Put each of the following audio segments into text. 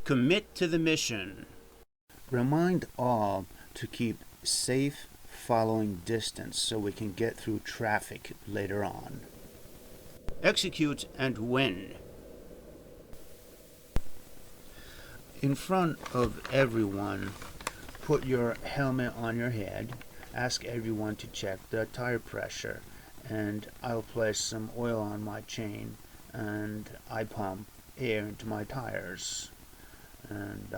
Commit to the mission. Remind all to keep safe following distance so we can get through traffic later on. Execute and win. In front of everyone, put your helmet on your head. Ask everyone to check the tire pressure, and I'll place some oil on my chain, and I pump air into my tires. And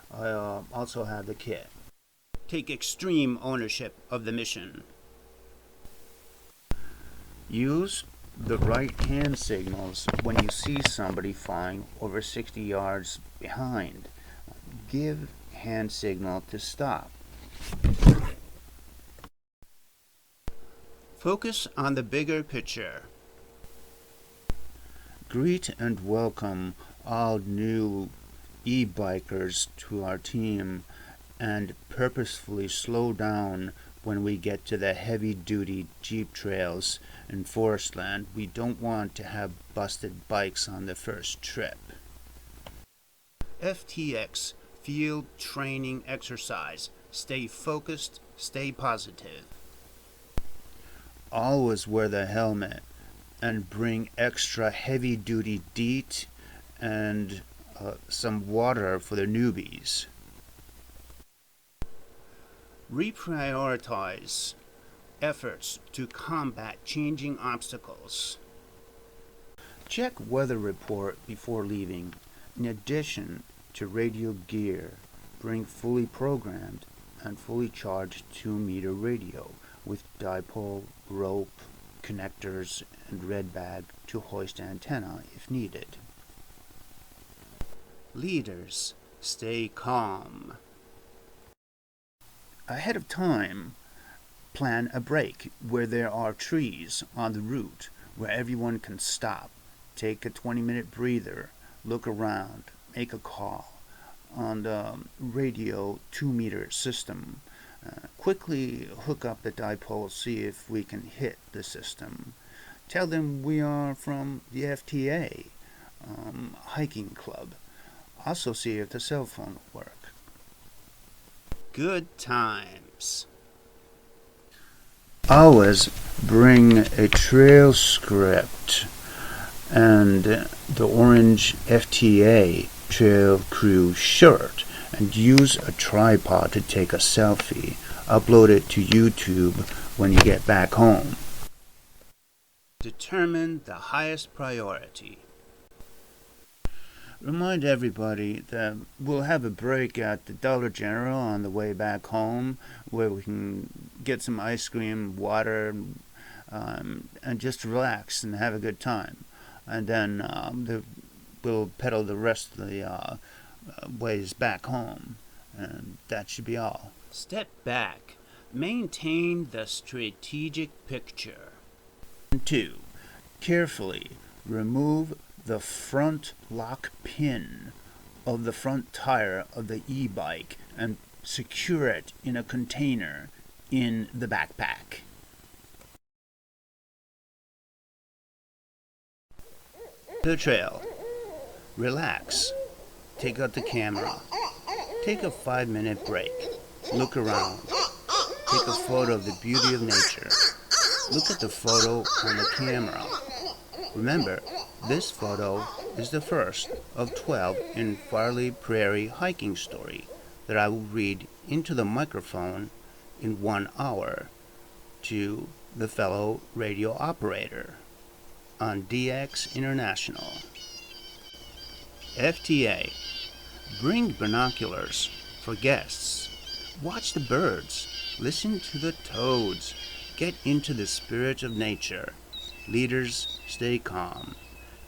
I'll also have the kit. Take extreme ownership of the mission. Use the right hand signals when you see somebody flying over 60 yards behind. Give hand signal to stop. Focus on the bigger picture. Greet and welcome all new e-bikers to our team, and purposefully slow down when we get to the heavy-duty jeep trails and forest land. We don't want to have busted bikes on the first trip. FTX, field training exercise. Stay focused, stay positive. Always wear the helmet and bring extra heavy-duty DEET and some water for the newbies. Reprioritize efforts to combat changing obstacles. Check weather report before leaving. In addition to radio gear, bring fully programmed and fully charged 2-meter radio with dipole, rope, connectors, and red bag to hoist antenna if needed. Leaders, stay calm. Ahead of time, plan a break where there are trees on the route where everyone can stop, take a 20-minute breather, look around, make a call on the radio 2-meter system. Quickly hook up the dipole, see if we can hit the system. Tell them we are from the FTA hiking club. Also see if the cell phone will work. Good times. Always bring a trail script and the orange FTA trail crew shirt, and use a tripod to take a selfie. Upload it to YouTube when you get back home. Determine the highest priority. Remind everybody that we'll have a break at the Dollar General on the way back home where we can get some ice cream, water, and just relax and have a good time. And then we'll pedal the rest of the ways back home. And that should be all. Step back. Maintain the strategic picture. 2. Carefully remove the front lock pin of the front tire of the e-bike and secure it in a container in the backpack. The trail. Relax. Take out the camera. Take a 5-minute break. Look around. Take a photo of the beauty of nature. Look at the photo on the camera. Remember, this photo is the first of 12 in Farley Prairie hiking story that I will read into the microphone in 1 hour to the fellow radio operator on DX International. FTA, bring binoculars for guests. Watch the birds, listen to the toads, get into the spirit of nature. Leaders, stay calm.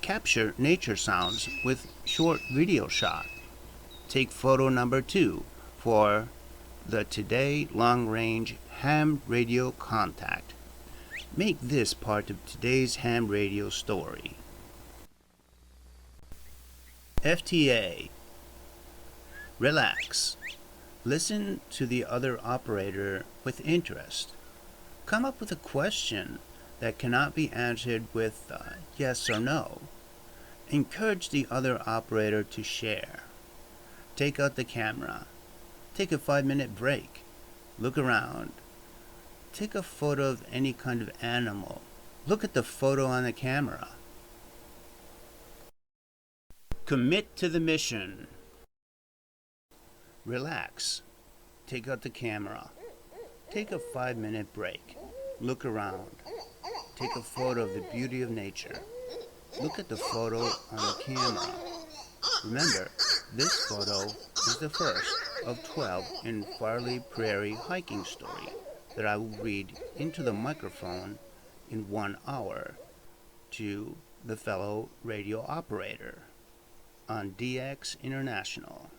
Capture nature sounds with short video shot. Take photo number 2 for the Today Long Range Ham Radio Contact. Make this part of today's ham radio story. FTA. Relax. Listen to the other operator with interest. Come up with a question that cannot be answered with yes or no. Encourage the other operator to share. Take out the camera. Take a 5-minute break. Look around. Take a photo of any kind of animal. Look at the photo on the camera. Commit to the mission. Relax. Take out the camera. Take a 5-minute break. Look around. Take a photo of the beauty of nature. Look at the photo on the camera. Remember, this photo is the first of 12 in Farley Prairie hiking story that I will read into the microphone in 1 hour to the fellow radio operator on DX International.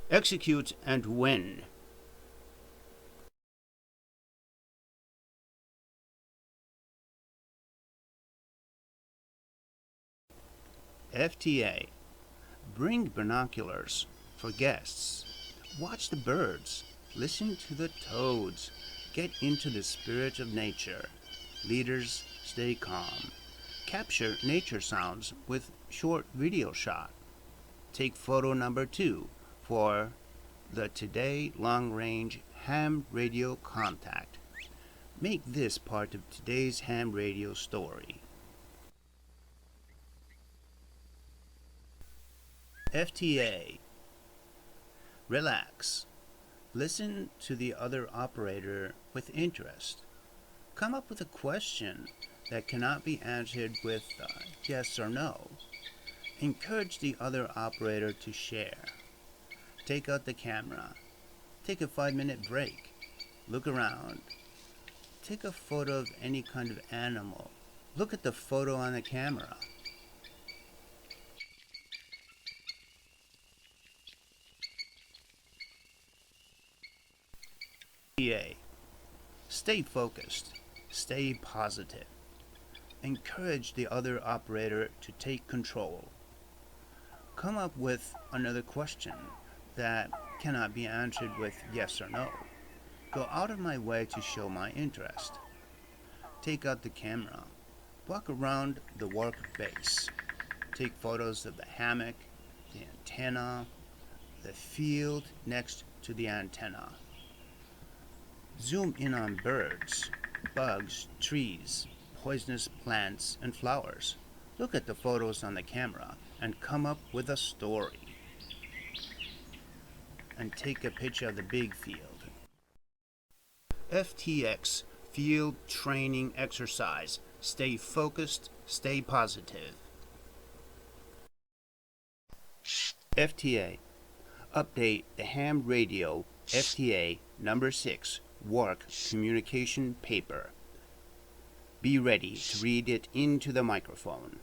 Execute and win. FTA. Bring binoculars for guests. Watch the birds. Listen to the toads. Get into the spirit of nature. Leaders, stay calm. Capture nature sounds with short video shot. Take photo number 2 for the Today Long Range Ham Radio Contact. Make this part of today's ham radio story. FTA. Relax. Listen to the other operator with interest. Come up with a question that cannot be answered with yes or no. Encourage the other operator to share. Take out the camera. Take a 5-minute break. Look around. Take a photo of any kind of animal. Look at the photo on the camera. Stay focused. Stay positive. Encourage the other operator to take control. Come up with another question that cannot be answered with yes or no. Go out of my way to show my interest. Take out the camera. Walk around the work base. Take photos of the hammock, the antenna, the field next to the antenna. Zoom in on birds, bugs, trees, poisonous plants, and flowers. Look at the photos on the camera and come up with a story. And take a picture of the big field. FTX, field training exercise. Stay focused, stay positive. FTA. Update the ham radio FTA number 6 work communication paper. Be ready to read it into the microphone.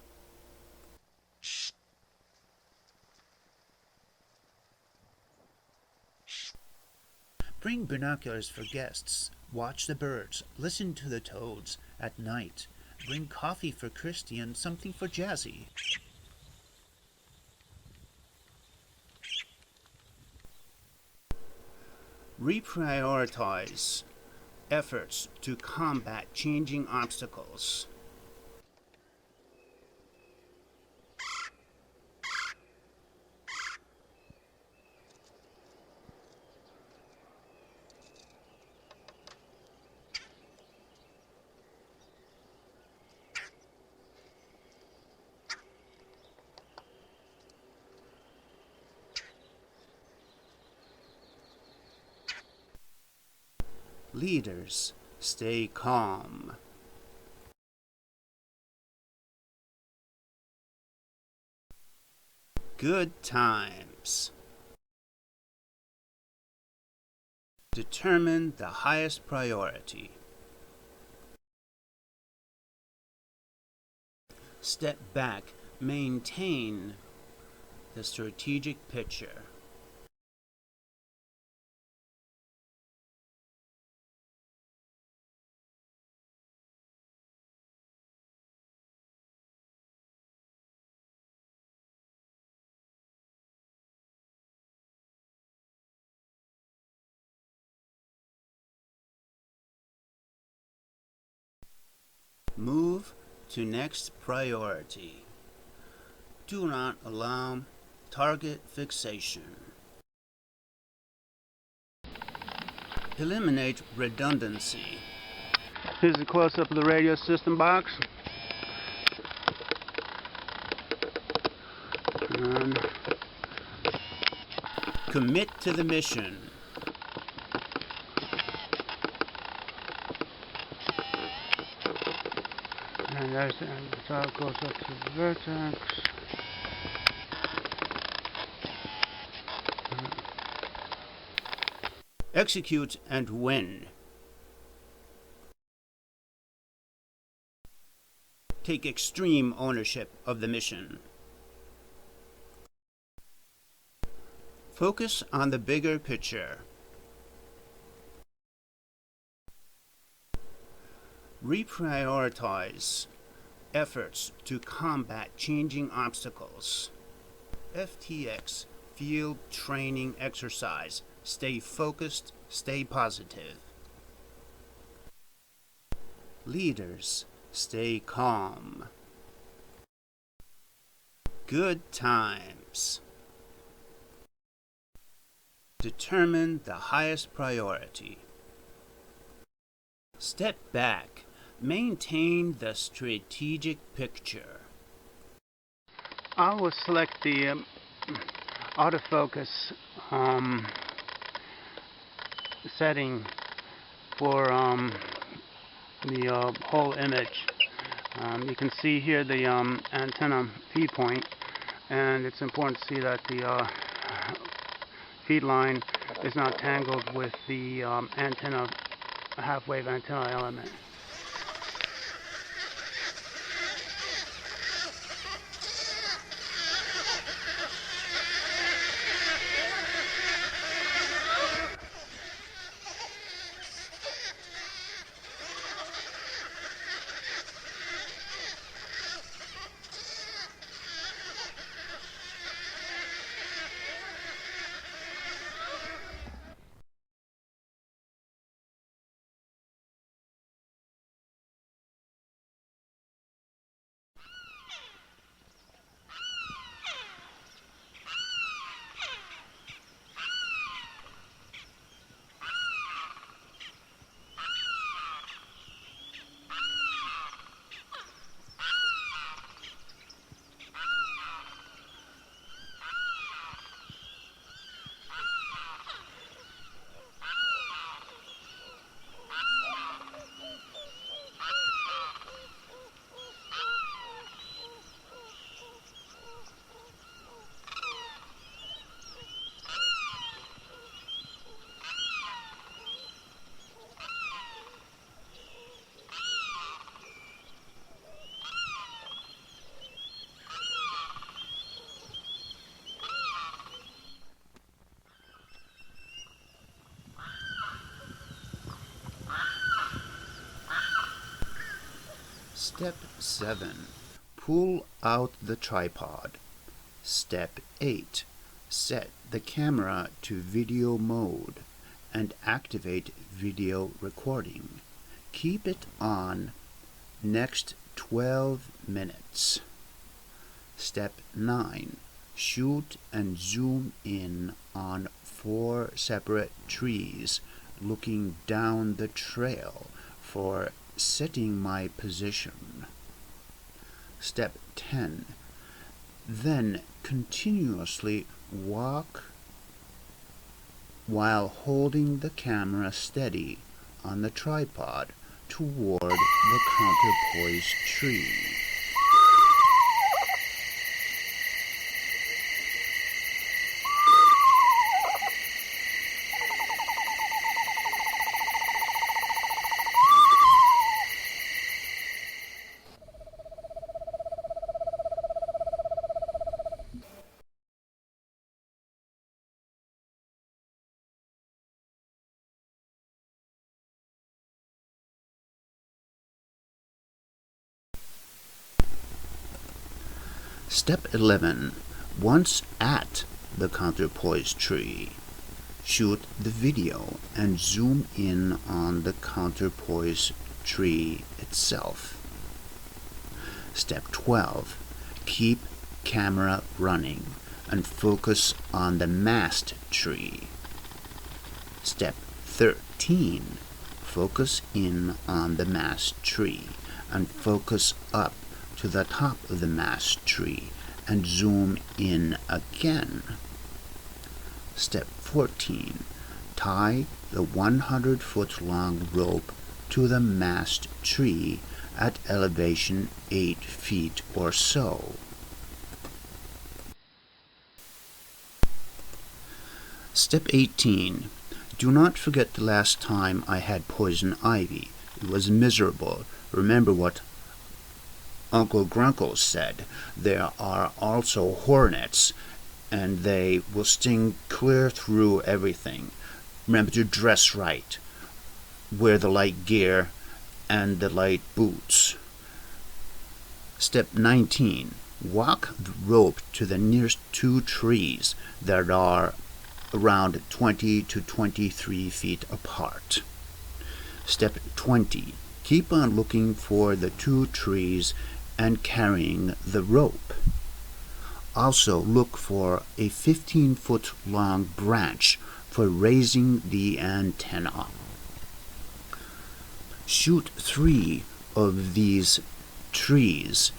Bring binoculars for guests. Watch the birds. Listen to the toads at night. Bring coffee for Christy and something for Jazzy. Reprioritize efforts to combat changing obstacles. Leaders, stay calm. Good times. Determine the highest priority. Step back, maintain the strategic picture. Move to next priority. Do not allow target fixation. Eliminate redundancy. Here's a close-up of the radio system box. And commit to the mission. And there's the top goes up to the vertex. Execute and win. Take extreme ownership of the mission. Focus on the bigger picture. Reprioritize efforts to combat changing obstacles. FTX Field Training Exercise. Stay focused, stay positive. Leaders, stay calm. Good times. Determine the highest priority. Step back. Maintain the strategic picture. I will select the autofocus setting for the whole image. You can see here the antenna feed point, and it's important to see that the feed line is not tangled with the antenna, half-wave antenna element. Step 7. Pull out the tripod. Step 8. Set the camera to video mode and activate video recording. Keep it on next 12 minutes. Step 9. Shoot and zoom in on 4 separate trees looking down the trail for setting my position. Step 10. Then continuously walk while holding the camera steady on the tripod toward the counterpoise tree. Step 11. Once at the counterpoise tree, shoot the video and zoom in on the counterpoise tree itself. Step 12. Keep camera running and focus on the mast tree. Step 13. Focus in on the mast tree and focus up to the top of the mast tree and zoom in again. Step 14. Tie the 100-foot-long rope to the mast tree at elevation 8 feet or so. Step 18. Do not forget the last time I had poison ivy. It was miserable. Remember what Uncle Grunkle said. There are also hornets, and they will sting clear through everything. Remember to dress right. Wear the light gear and the light boots. Step 19. Walk the rope to the nearest 2 trees that are around 20 to 23 feet apart. Step 20. Keep on looking for the 2 trees and carrying the rope. Also look for a 15-foot long branch for raising the antenna. Shoot 3 of these trees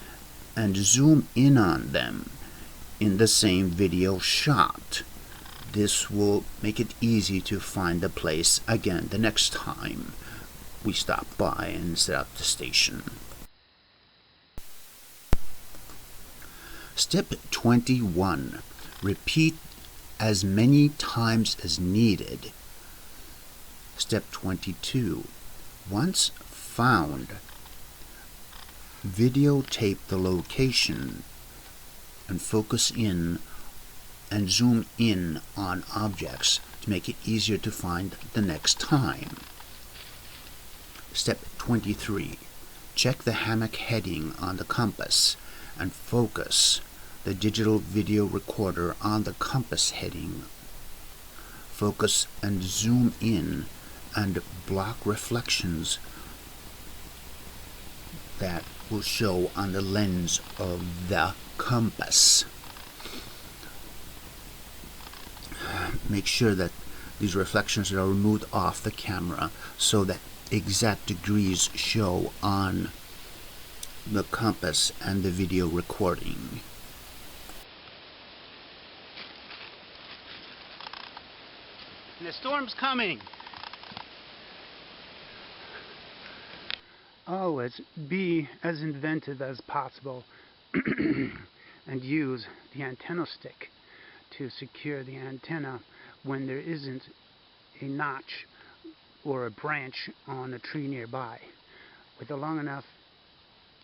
and zoom in on them in the same video shot. This will make it easy to find the place again the next time we stop by and set up the station. Step 21. Repeat as many times as needed. Step 22. Once found, videotape the location and focus in and zoom in on objects to make it easier to find the next time. Step 23. Check the hammock heading on the compass and focus the digital video recorder on the compass heading. Focus and zoom in and block reflections that will show on the lens of the compass. Make sure that these reflections are removed off the camera so that exact degrees show on the compass and the video recording. The storm's coming. Always be as inventive as possible and use the antenna stick to secure the antenna when there isn't a notch or a branch on a tree nearby. With a long enough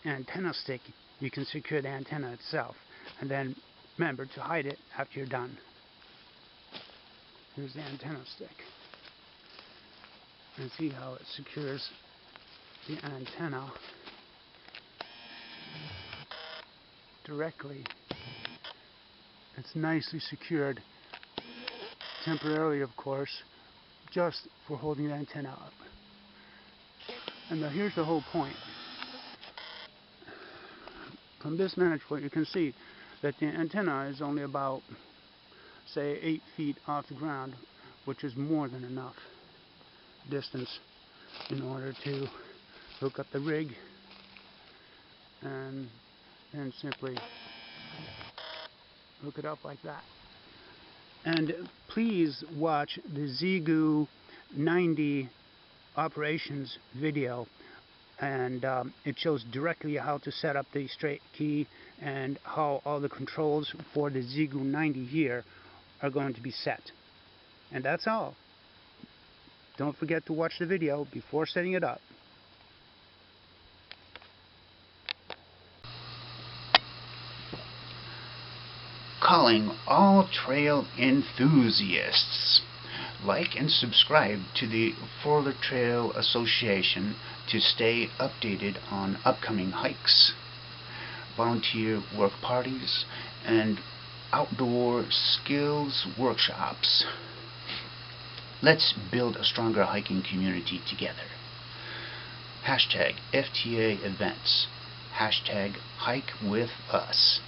antenna stick, you can secure the antenna itself, and then remember to hide it after you're done. Here's the antenna stick. And see how it secures the antenna directly. It's nicely secured, temporarily of course, just for holding the antenna up. And now here's the whole point. From this vantage point you can see that the antenna is only about, say, 8 feet off the ground, which is more than enough distance in order to hook up the rig and then simply hook it up like that. And please watch the ZGU 90 operations video, and it shows directly how to set up the straight key and how all the controls for the ZGU 90 here are going to be set. And that's all. Don't forget to watch the video before setting it up. Calling all trail enthusiasts. Like and subscribe to the Florida Trail Association to stay updated on upcoming hikes, volunteer work parties, and outdoor skills workshops. Let's build a stronger hiking community together. #FTA events. #HikeWithUs.